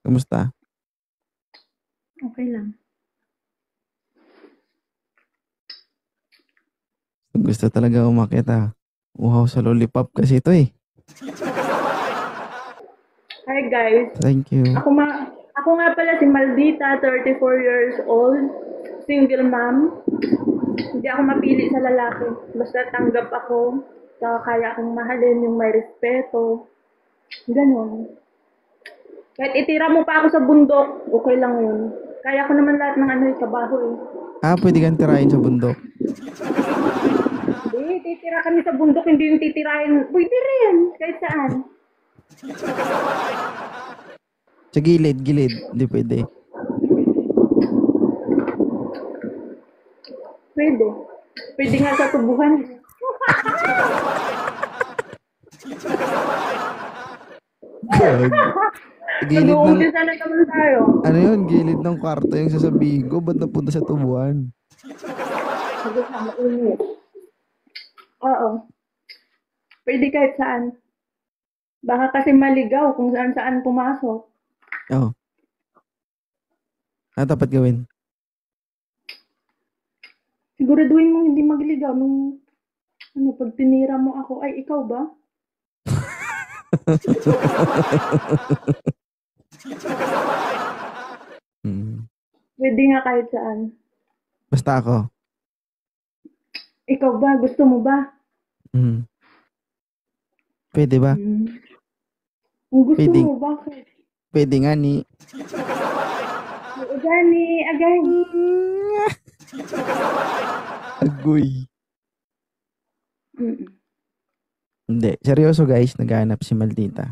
Kamusta? Okay lang. Gusto talaga umakyat ah. Uhaw sa lollipop kasi ito eh. Hi guys. Thank you. Ako ma ako nga pala si Maldita, 34 years old, single mom. Hindi ako mapili sa lalaki. Basta tanggap ako, saka kaya akong mahalin yung may respeto. Ganon. Kahit itira mo pa ako sa bundok, okay lang yun. Kaya ko naman lahat ng ano yung trabaho eh. Pwede kang tirahin sa bundok. Hindi, titira kami sa bundok, hindi yung titirahin. Pwede rin, kahit saan. Sa gilid, gilid. Hindi pwede. Pwede. Pwede nga sa tubuhan. Gag. Gilid ng, Nag-uumpisa na naman tayo. ano yun, gilid ng kwarto yung sasabihin ko. Ba't napunta sa tubuan? Sabi sa mainit. Oo. Pwede kahit saan. Baka kasi maligaw kung saan-saan pumasok. Oo. Dapat gawin. Siguraduhin mong hindi magligaw nung pag tinira mo ako, ay ikaw ba? Hmm. Pwede nga kahit saan. Basta ako. Ikaw ba? Gusto mo ba? Hmm. Pwede ba? Kung gusto Pwede. mo, bakit? Pwede nga ni. Agani, agani. Agoy. Mm-mm. Hindi. Seryoso guys, naghahanap si Maldita.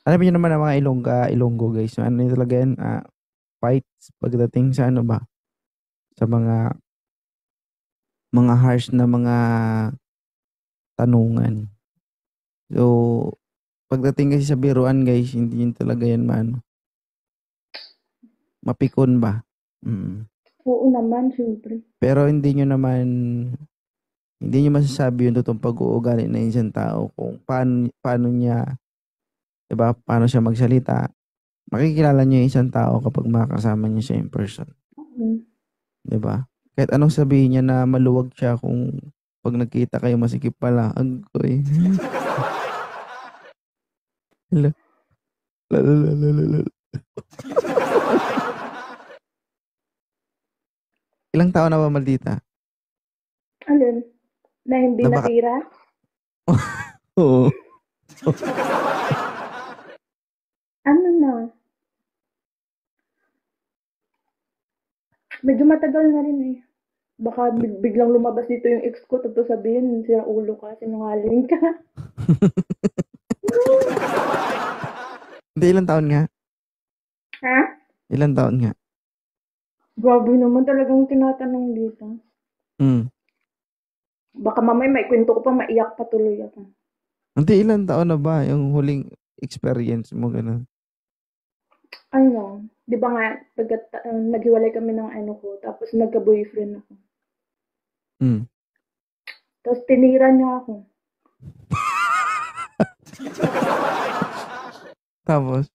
Alam niyo naman ang mga Ilonggo guys. Ano yun talaga yan? Fights pagdating sa ano ba? Sa mga harsh na mga tanungan. So, pagdating kasi sa biruan guys, hindi yun talaga yan mapikon ba? Oo naman, syempre. Pero hindi nyo masasabi yung totoong pag-uugali ng isang tao kung paano niya, diba, paano siya magsalita. Makikilala niyo yung isang tao kapag makakasama niya siya in person. Diba? Kahit anong sabihin niya na maluwag siya kung pag nagkita kayo masikip pala. Agoy. Hala. Lalalala. Ilang taon na ba Maldita? Alin? Na hindi Na baka... natira? Oo. Ano na? Medyo matagal na rin eh. Baka biglang lumabas dito yung ex ko tapos sabihin, sira ulo ka, sinungaling ka. Hindi, ilang taon nga? Ha? Ilang taon nga? Grabe naman talagang tinatanong dito. Baka mamay may kwento ko pa, maiyak pa tuloy ako. Hindi, ilang taon na ba yung huling experience mo ganun? Ano, di ba nga, naghiwalay kami ng ano ko, tapos nagka-boyfriend ako. Tapos tinira niya ako. Tapos?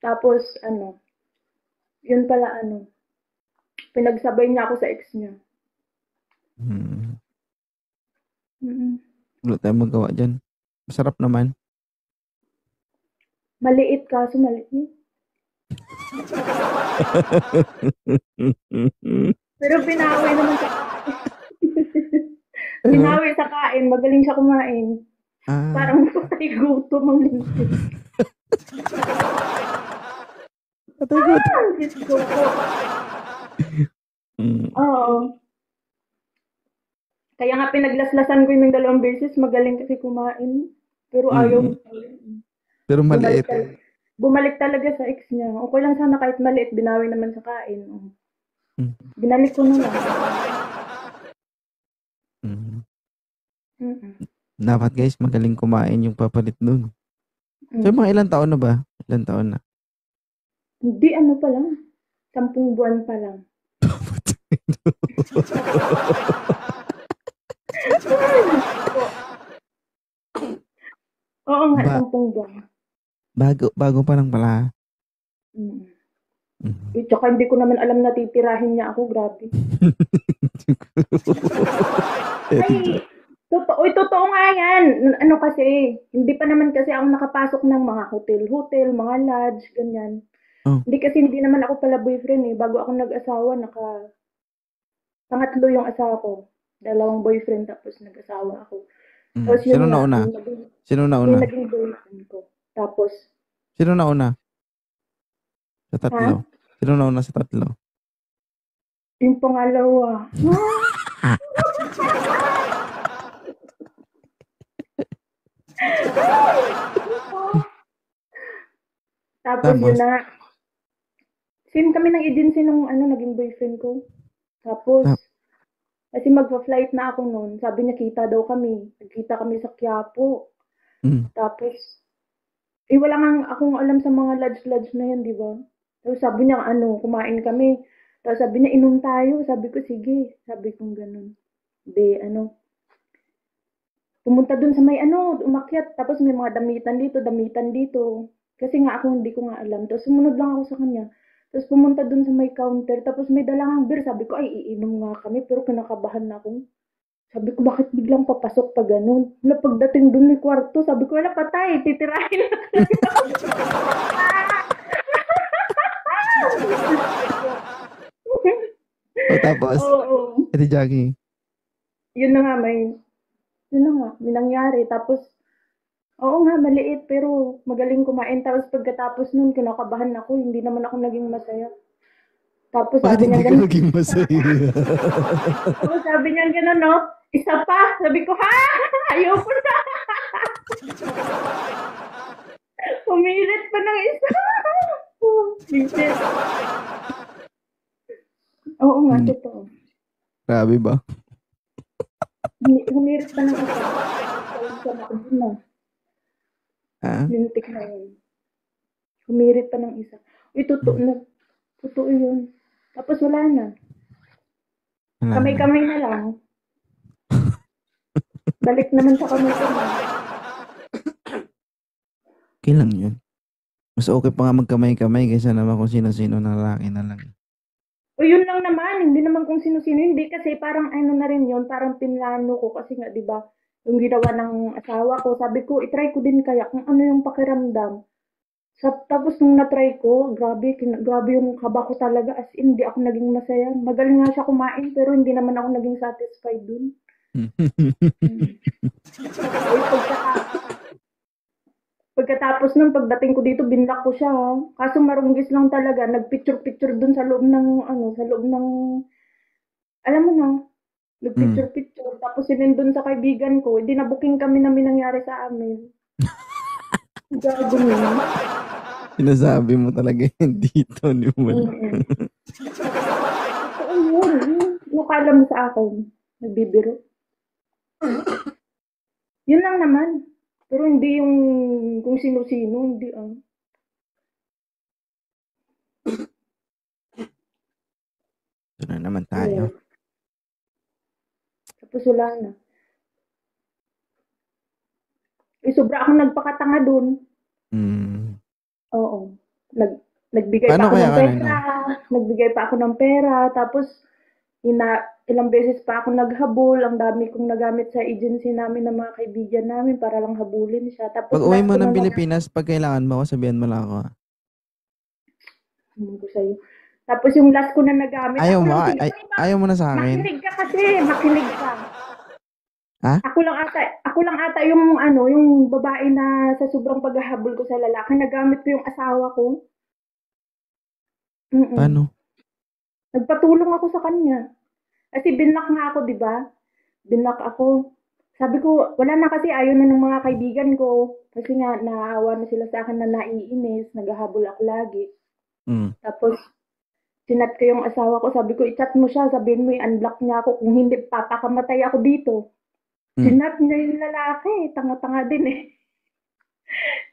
Tapos, yun pala pinagsabay niya ako sa ex niya. Wala tayong magawa dyan. Masarap naman. Maliit kaso maliit. Pero binawi naman sa kain. Binawi sa kain. Magaling siya kumain. Parang patay gutom ang lintik. Patay gutom? Diyos ko po. Oo. Kaya nga pinaglaslasan ko yung 2 beses. Magaling kasi kumain. Pero ayaw. Pero maliit. Bumalik talaga sa ex niya. Okay lang sana kahit maliit. Binawi naman sa kain. Binalik ko na lang. Dapat guys, magaling kumain yung papalit nun. So, mga ilang taon na ba? Ilang taon na? Hindi, pa lang. 10 buwan pa lang. Oo nga, Ba 10 buwan. bago pa lang pala. Mm. Mhm. Tsaka hindi ko naman alam na titirahin niya ako, grabe. Eri Ay, Jack. totoo nga yan. Ano kasi, hindi pa naman kasi ako nakapasok ng mga hotel-hotel, mga lodge, ganyan. Oh, Hindi naman ako pala boyfriend eh. Bago ako nag-asawa, pangatlo yung asawa ko. 2 boyfriend tapos nag-asawa ako. Tapos Sino yun nga, nauna? Sino yung nauna? naging boyfriend ko. Tapos, Sino nauna sa tatlo? ha? Sino nauna sa tatlo? Yung pangalawa. Ah, Tapos yun tapos na, same kami ng agency nung naging boyfriend ko. Tapos, tap kasi magpa-flight na ako noon. Sabi niya, kita daw kami. Nagkita kami sa Quiapo. hmm, Tapos, wala nga akong alam sa mga lodge-lodge na yun, di ba? Tapos sabi niya, kumain kami. Tapos sabi niya, inom tayo. Sabi ko, sige. Sabi ko ganun. Di, pumunta dun sa may umakyat. Tapos may mga damitan dito. Kasi nga ako, hindi ko nga alam. Tapos sumunod lang ako sa kanya. Tapos pumunta dun sa may counter. Tapos may dalang beer. Sabi ko, ay, iinom nga kami. Pero kinakabahan na ako. Sabi ko, bakit biglang papasok pa ganun? Wala, pagdating dun may kwarto, sabi ko, wala, patay, titirahin na talaga. oh, tapos Oo. Eri Jackie. Yun na nga, may nangyari. Tapos, oo nga, maliit, pero magaling kumain. Tapos pagkatapos nun, kinakabahan ako, hindi naman ako naging masaya. Tapos Bakit sabi hindi niya ka ganun, naging masaya? tapos sabi niya ganun, no? Isa pa. Sabi ko, ha? Ayoko na. Pumilit pa ng isa. Visit. Oo nga, Hmm, totoo. grabe ba? Humirit pa ng isa. Sa ako na. Ah, Lintik na yun. Humirit pa ng isa. Uy, totoo hmm, na. Totoo yun. Tapos wala na. wala na. Kamay-kamay na lang. Balik naman sa kamay-kamay. Okay lang yun. Mas okay pa nga magkamay-kamay kaysa naman kung sino-sino na lalaki na lang. O yun lang naman. Hindi naman kung sino-sino. Hindi kasi parang na rin yun. Parang pinlano ko. Kasi nga, di ba, yung ginawa ng asawa ko. Sabi ko, itry ko din kaya kung ano yung pakiramdam. Tapos nung na-try ko, grabe yung kaba ko talaga. As in, hindi ako naging masaya. Magaling nga siya kumain, pero hindi naman ako naging satisfied dun. Mm. Uy, pagkatapos nun, pagdating ko dito, binlock ko siya. Kaso marunggis lang talaga. Nagpicture-picture dun sa loob ng, alam mo na, Hmm, nagpicture-picture. Tapos sinendon sa kaibigan ko, hindi na booking kami na may nangyari sa amin. Gago yun. sinasabi mo talaga yun dito ni Mula. Mm-mm. Totoo yun. Nakala mo sa akin. Nagbibiro. Yun lang naman. Pero hindi yung kung sino-sino, hindi ah. Ito na naman tayo. Yeah. Tapos wala na. Sobra akong nagpakatanga dun. Hmm. Oo. Nag, nagbigay pa Paano ako kaya ng ka pera. nag-no? Nagbigay pa ako ng pera. Tapos, ilang beses pa ako naghabol. Ang dami kong nagamit sa agency namin ng mga kaibigan namin para lang habulin siya. Tapos Pag uwi last mo ko na ng lang, Pilipinas, pag kailangan mo ako, sabihan mo lang ako. Ah. sabihin ko sa'yo. Tapos yung last ko na nagamit, Ayaw ako mo? lang Ayaw mo na sa akin? makinig ka kasi, makinig ka. Ha? Ako lang ata yung babae na sa sobrang paghahabol ko sa lalaki, nagamit ko yung asawa ko. Mm. Paano? Nagpatulong ako sa kanya. Kasi binlock nga ako, 'di ba? Binlock ako. Sabi ko, wala na kasi ayaw na ng mga kaibigan ko. Kasi nga naawa na sila sa akin na naiinis, naghahabol ako lagi. Hmm. Tapos sinat ko yung asawa ko, sabi ko, i-chat mo siya, sabihin mo i-unblock niya ako, kung hindi papakamatay ako dito. Hmm. Sinat niya yung lalaki, tanga-tanga din eh.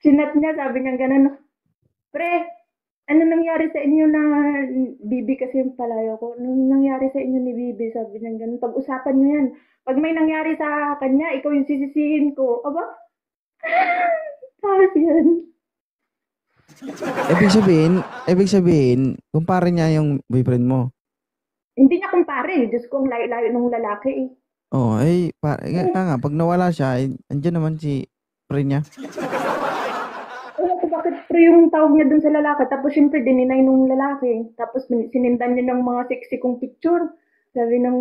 Sinat niya, sabi niya gano'n, pre, ano nangyari sa inyo na Bibi kasi yung palayo ko? Anong nangyari sa inyo ni Bibi? Sabi niya ganun. Pag-usapan niyo yan. Pag may nangyari sa kanya, ikaw yung sisisihin ko. Aba? Tapos yun. Ibig sabihin, kumpare niya yung boyfriend mo. Hindi niya kumpare. Diyos ko, ang layo-layo ng lalaki eh. Oo, kaya nga, pag nawala siya, andyan naman si pre niya. Ewan ko bakit pre yung tawag niya dun sa lalaki. Tapos syempre, dininay nung lalaki. Tapos sinindan niya ng mga sexy kong picture. Sabi ng,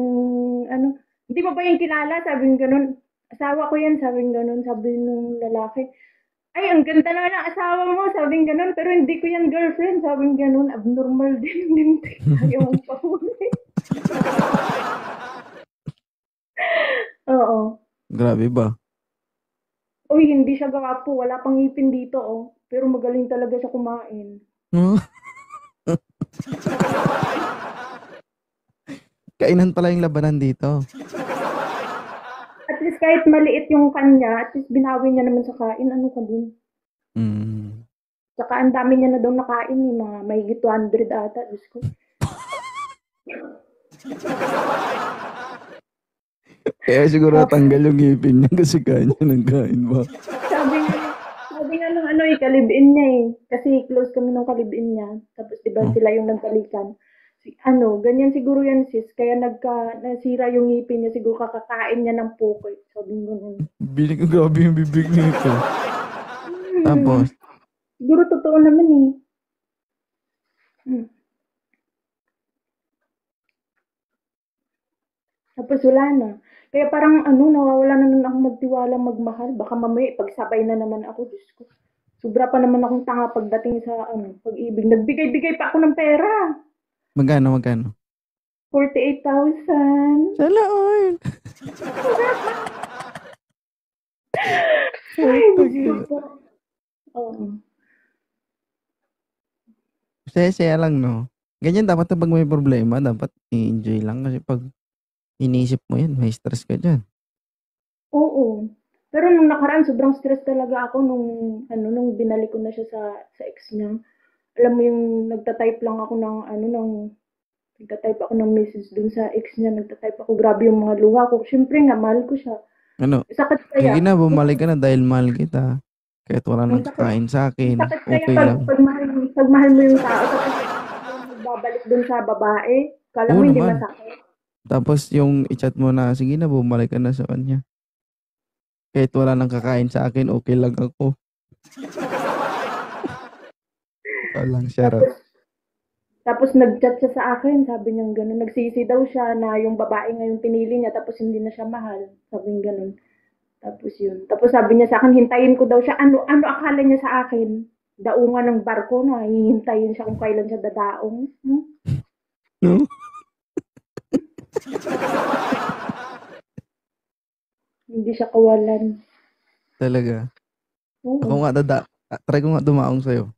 ano, hindi mo ba yung kilala? Sabi ng ganun. Asawa ko yan, sabi ng ganun. Sabi nung lalaki. Ay, ang ganda na ng asawa mo, sabi ng ganun. Pero hindi ko yan girlfriend, sabi ng ganun. Abnormal din. Ayaw mong pahuli. Oo. Grabe ba? Uy, hindi siya gwapo. Wala pang ngipin dito, oh. Pero magaling talaga siya kumain. Kainan pala yung labanan dito. At least kahit maliit yung kanya, at least binawi niya naman sa kain. Ano ka dun? Mm. Saka ang dami niya na daw nakain, eh. Mga mahigit 200 ata. Diyos ko. Kaya siguro natanggal yung ngipin niya kasi kanya ng kain ba? Sabi nga ng ano eh, kalibin niya eh. Kasi close kami ng kalibin niya. Tapos diba sila yung nagbalikan. Ano, ganyan siguro yan sis. Kaya nasira yung ngipin niya. Siguro kakakain niya ng pukoy. Sabi nga nun. Grabe yung bibig nito. Tapos? Siguro totoo naman eh. Tapos wala na. Kaya parang ano, nawawala na nun ako magtiwala magmahal. Baka mamaya pagsabay na naman ako. Diyos ko. Sobra pa naman akong tanga pagdating sa pag-ibig. Nagbigay-bigay pa ako ng pera. Magkano? 48,000. Sala all. Ay, Diyos ko. Oo. Saya lang, no? Ganyan dapat pag may problema, dapat i-enjoy lang. Kasi pag inisip mo yan, may stress ka dyan. Oo. Pero nung nakaraan, sobrang stress talaga ako nung binalik ko na siya sa ex niya. Alam mo yung nagta-type lang ako nagta-type ako ng message dun sa ex niya. Nagta-type ako, grabe yung mga luha ko. Siyempre nga, mahal ko siya. Ano? Sakit kaya. Sige na, bumalik ka na dahil mahal kita. Kahit wala nang kakain sa akin, Sakit kaya okay lang. pag mahal mo yung tao, tapos babalik dun sa babae, kala mo Oo hindi naman. masakit. Tapos yung i-chat mo na, sige na, bumalik ka na sa kanya. Kahit wala nang kakain sa akin, okay lang ako. Ikaw lang, Sharon. Tapos nag-chat siya sa akin, sabi niya gano'n. Nagsisi daw siya na yung babae ngayon pinili niya, tapos hindi na siya mahal. Sabi niya gano'n. Tapos yun. Tapos sabi niya sa akin, hintayin ko daw siya. Ano akala niya sa akin? Daungan ng barko na, hihintayin siya kung kailan siya dadaong. No? Hindi siya kawalan. Talaga. Oo. Ako nga, try ko nga dumaong sa'yo.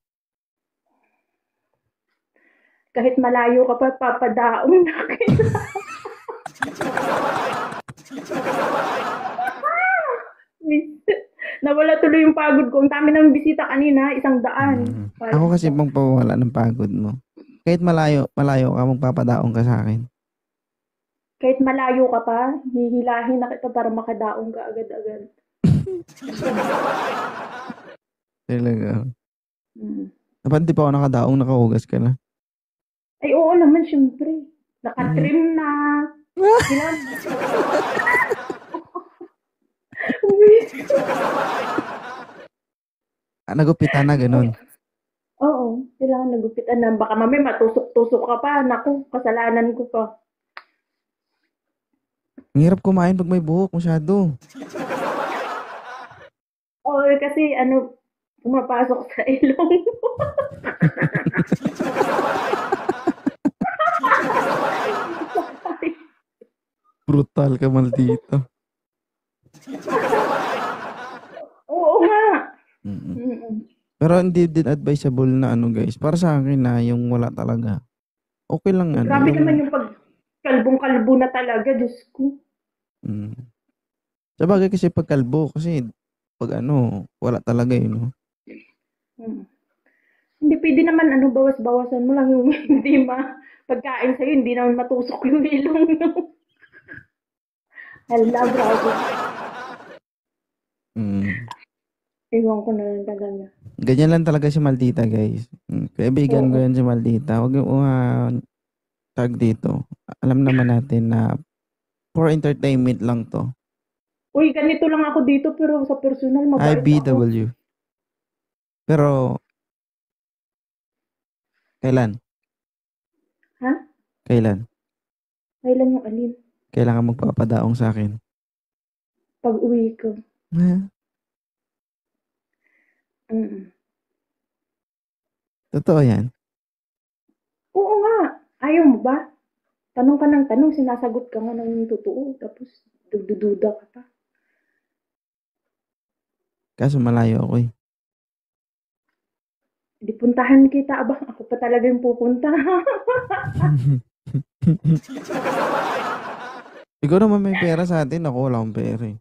Kahit malayo ka pa, papadaong na kita. Nawala tuloy yung pagod ko. Ang dami ng bisita kanina, 100. Ako kasi pang pawala ng pagod mo. Kahit malayo ka, magpapadaong ka sa akin. Kahit malayo ka pa, hihilahin na kita para makadaong ka agad-agad. Talaga. Dapat di pa ako nakadaong, nakahugas ka na. Ay, oo naman, syempre. Nakatrim na. Ilan? Nagupitan na, ganun. Oo, kailangan nagupitan na. Baka mamaya matusok-tusok ka pa. Naku, kasalanan ko pa. Ang hirap kumain pag may buhok, masyado. Oo, kasi pumapasok sa ilong. Brutal ka, maldito. Oo nga. Pero hindi din advisable na guys. Para sa akin na yung wala talaga. Okay lang Grabe naman yung kalbong-kalbo na talaga, Diyos ko. Sabagay kasi pag kalbo, kasi pag wala talaga yun. Hindi pwede naman bawas-bawasan mo lang yung hindi pagkain sa'yo, hindi naman matusok yung ilong. Hala, grabe. Ewan ko na lang talaga. Ganyan lang talaga si Maldita, guys. Kaibigan ko Oo. yan si Maldita. Huwag yung tag dito. Alam naman natin na for entertainment lang to. Uy, ganito lang ako dito pero sa personal mabait ako. IBW. Pero, kailan? Ha? Kailan? Kailan yung alin? Kailangan magpapadaong sa akin. Pag uwi ko. Ha? Mm. Totoo yan. Oo nga. Ayaw mo ba? Tanong ka ng tanong, sinasagot ka nga ng totoo. Tapos, dugdududa ka pa. Kaso malayo ako eh. Di puntahan kita. Aba, ako pa talaga yung pupunta. Ikaw naman may pera sa atin. Ako wala akong pera eh.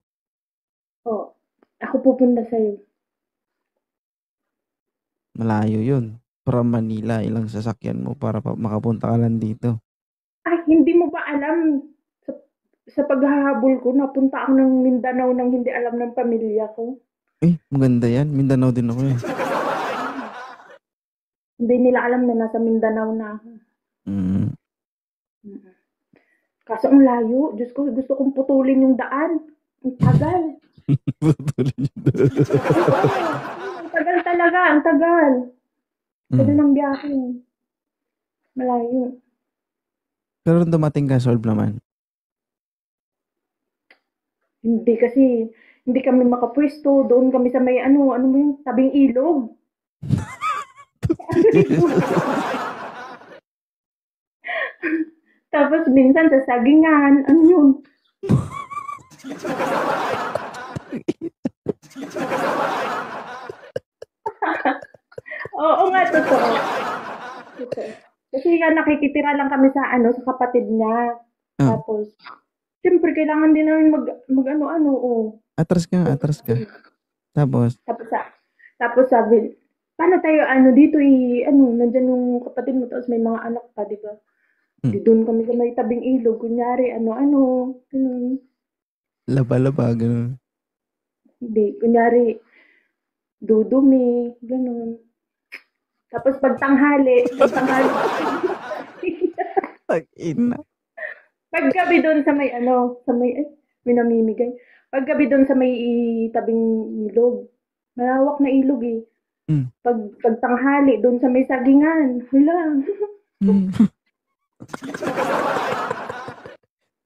Oo. Ako pupunta sa'yo. Malayo yun. From Manila, ilang sasakyan mo para makapunta ka lang dito. Ay, hindi mo ba alam? Sa, sa paghahabol ko, napunta ako ng Mindanao nang hindi alam ng pamilya ko. Eh, maganda yan. Mindanao din ako eh. Hindi nila alam na nasa Mindanao na ako. Mm. Mm. Kaso ang layo. Diyos ko, gusto kong putulin yung daan. Ang tagal. Ang tagal talaga. Ang tagal. Tagal Mm. ng biyahe. Malayo. Pero nung dumating ka, solve naman. Hindi kasi, hindi kami makapwesto. Doon kami sa may ano mo yung tabing ilog. Tapos minsan sa sagingan. Ano yun? Oo nga, totoo. Totoo. Kasi nga nakikitira lang kami sa ano, sa kapatid niya. Oh, Tapos, siyempre kailangan din namin mag-ano-ano, oh. atras ka, atras ka. Tapos, Tapos, tapos sabi, paano tayo ano dito ano, nandyan yung kapatid mo, tapos may mga anak pa, di ba? mm, Di doon kami sa may tabing ilog, kunyari, ano-ano, ganun. laba-laba, ganun. Hindi, kunyari, dudumi, ganun. Tapos pagtanghali, Tag-ina. paggabi doon sa may ano, sa may, may namimigay. Paggabi doon sa may tabing ilog. Malawak na ilog eh. Mm. Pagtanghali doon sa may sagingan. Hala. Mm.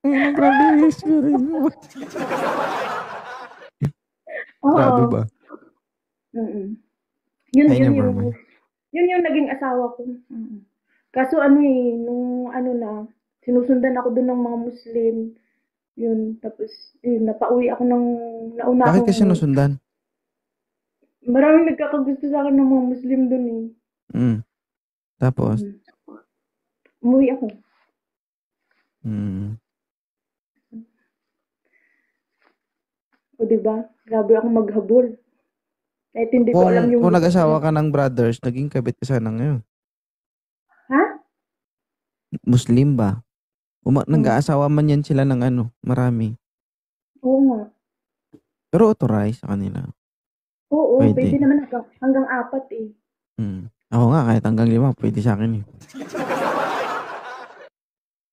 Ay, grabe yung experience mo. Grabe Oo. ba? Mm. Yun, Ay, yun never yung, mind. yun yung naging asawa ko. Mm. Kaso ano eh, nung ano na, sinusundan ako doon ng mga Muslim. Yun, tapos, yun, napauwi ako ng nauna Bakit ka akong, sinusundan? maraming nagkakagusto sa akin ng mga Muslim doon eh. Mm. Tapos, Mm. Umuwi ako. mm. O diba? Grabe ako maghabol. Kahit hindi ko alam yung Kung lugar nag-asawa niya. ka ng brothers, naging kabit ka sana ngayon. Ha? Muslim ba? Hmm. Nag-aasawa man yan sila ng ano, marami. Oo nga. Pero authorize sa kanila. Oo, pwede Pwede. naman hanggang 4 eh. Mm. Ako nga, kahit hanggang 5, pwede sa akin eh.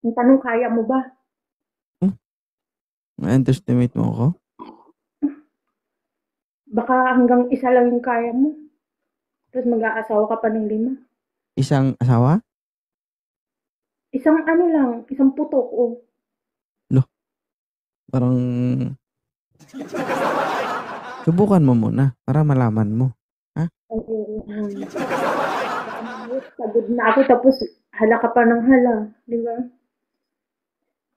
Yung tanong, kaya mo ba? Ma-underestimate mo ako? Baka hanggang isa lang yung kaya mo. Tapos mag-aasawa ka pa ng 5. Isang asawa? Isang ano lang, isang putok. Oh. Lo, parang subukan mo muna para malaman mo. Ha? Ay, oo. Pagod na ako tapos hala ka pa ng hala. Di ba?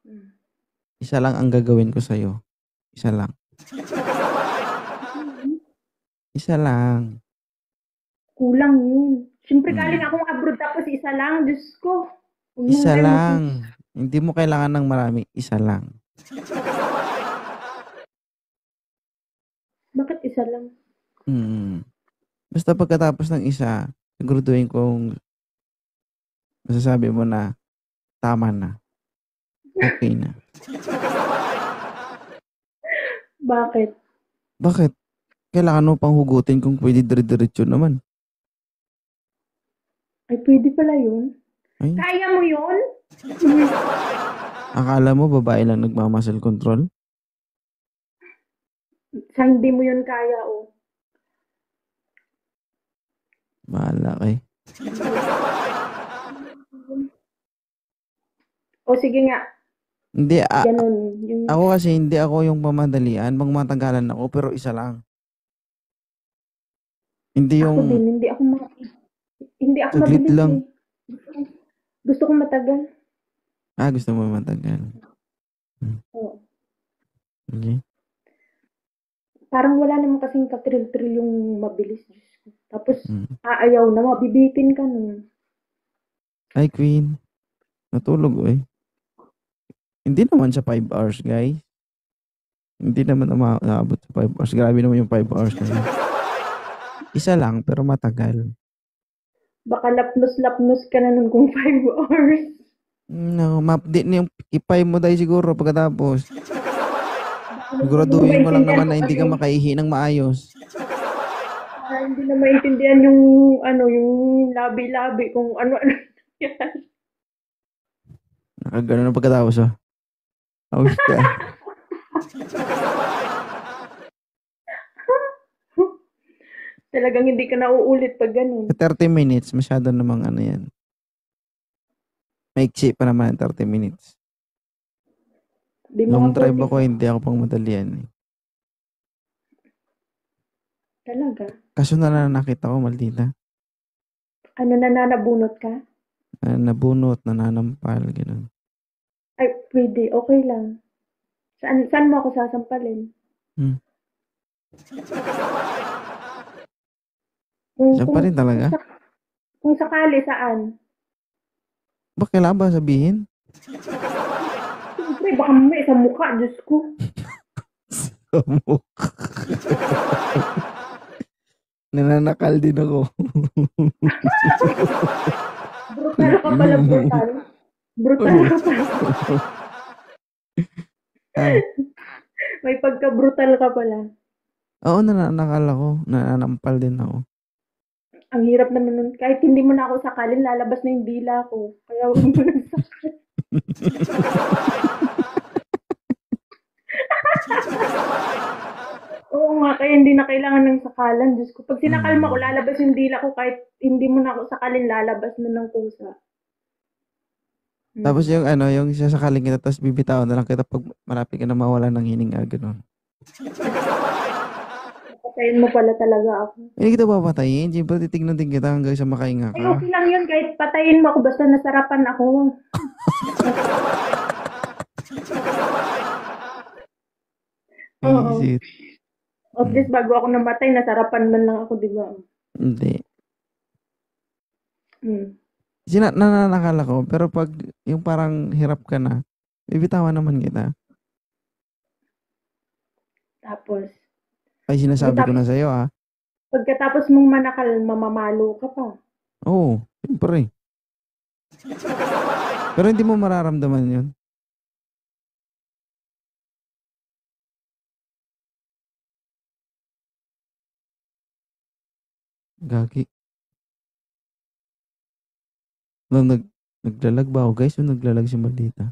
Hmm. Isa lang ang gagawin ko sa'yo. Isa lang. Isa lang. Kulang yun. Siyempre galing Mm. akong abroad tapos isa lang. Diyos ko. Huwag mo Isa tayo lang. Hindi mo kailangan ng marami. Isa lang. Bakit isa lang? Mm. Basta pagkatapos ng isa, siguraduhin kong masasabi mo na tama na. Okay na. Bakit? Bakit? Kailangan mo pang hugutin kung pwede dire-diretso naman. Ay, pwede pala yun. Ay, Kaya mo yun? akala mo babae lang nagmamuscle control? Sa hindi mo yun kaya, oh. Bahala kay. O sige nga, Hindi, ganun. Yung, ako kasi hindi ako yung pamadalian. Magmatagalan ako pero isa lang. Hindi ako din, yung hindi ako saglit mabilis lang. eh. Gusto ko matagal. Gusto mo matagal. Oo. Okay. Parang wala naman kasing katril-tril yung mabilis. Diyos ko. Tapos, Mm. aayaw na, mabibitin ka nun. Ay, Queen. Natulog eh. Hindi naman sa 5 hours, guys. Hindi naman naabot sa 5 hours. Grabe naman yung 5 hours na yun. Isa lang, pero matagal. Baka lapnos-lapnos ka na nun kung 5 hours. No, ma-update na yung ipay mo dahil siguro pagkatapos. Hindi Siguraduhin mo lang maintindihan naman na kung hindi ano ka yung, makaihi ng maayos. hindi na maintindihan yung, yung labi-labi kung ano-ano yan. Nakagano na pagkatapos Hawis ka. Talagang hindi ka nauulit pag ganun. Sa 30 minutes, masyado namang ano yan. Maiksi pa naman 30 minutes. Di Long mga drive ako, 45. hindi ako pang madalian eh. Talaga. Kaso nananakit ako, maldita. Ano, nananabunot ka? Nabunot, nananampal, gano'n. Ay, pwede. Okay lang. Saan mo ako sasampalin? Hmm. Kung, Siya pa kung, rin talaga. kung sakali, saan? Bakit kailangan ba sabihin? Siyempre, baka may sa mukha, Diyos ko. Sa mukha. Nananakal din ako. Brutal ka pala, brutal. Brutal ka pala. May pagka-brutal ka pala. Oo, nananakal ako. Nananampal din ako. Ang hirap naman nun. Kahit hindi mo na ako sakalin, lalabas na yung dila ko. Kaya huwag mo nang sakal. Oo nga, kaya hindi na kailangan ng sakalan. Diyos ko, pag sinakalma ko, lalabas yung dila ko kahit hindi mo na ako sakalin, lalabas na ng kusa. Tapos yung yung sasakalin kita, tapos bibitawan na lang kita pag malapit ka na mawala ng hininga, gano'n. Patayin mo pala talaga ako. Hindi kita papatayin. Siyempre, titignan din kita hanggang sa makahinga Ay, ka. okay lang yun. Kahit patayin mo ako, basta nasarapan ako. Oo. Visit. At least bago ako namatay, nasarapan man lang ako, di ba? Hindi. Hmm. Nananakal ako, pero pag yung parang hirap ka na, bibitawan naman kita. Tapos, Ay, sinasabi ko na sa'yo pagkatapos mong manakal, mamamalo ka pa. Oo, siyempre. Pero hindi mo mararamdaman yun. Gagi. Naglalag ba ako, guys? O naglalag si Maldita?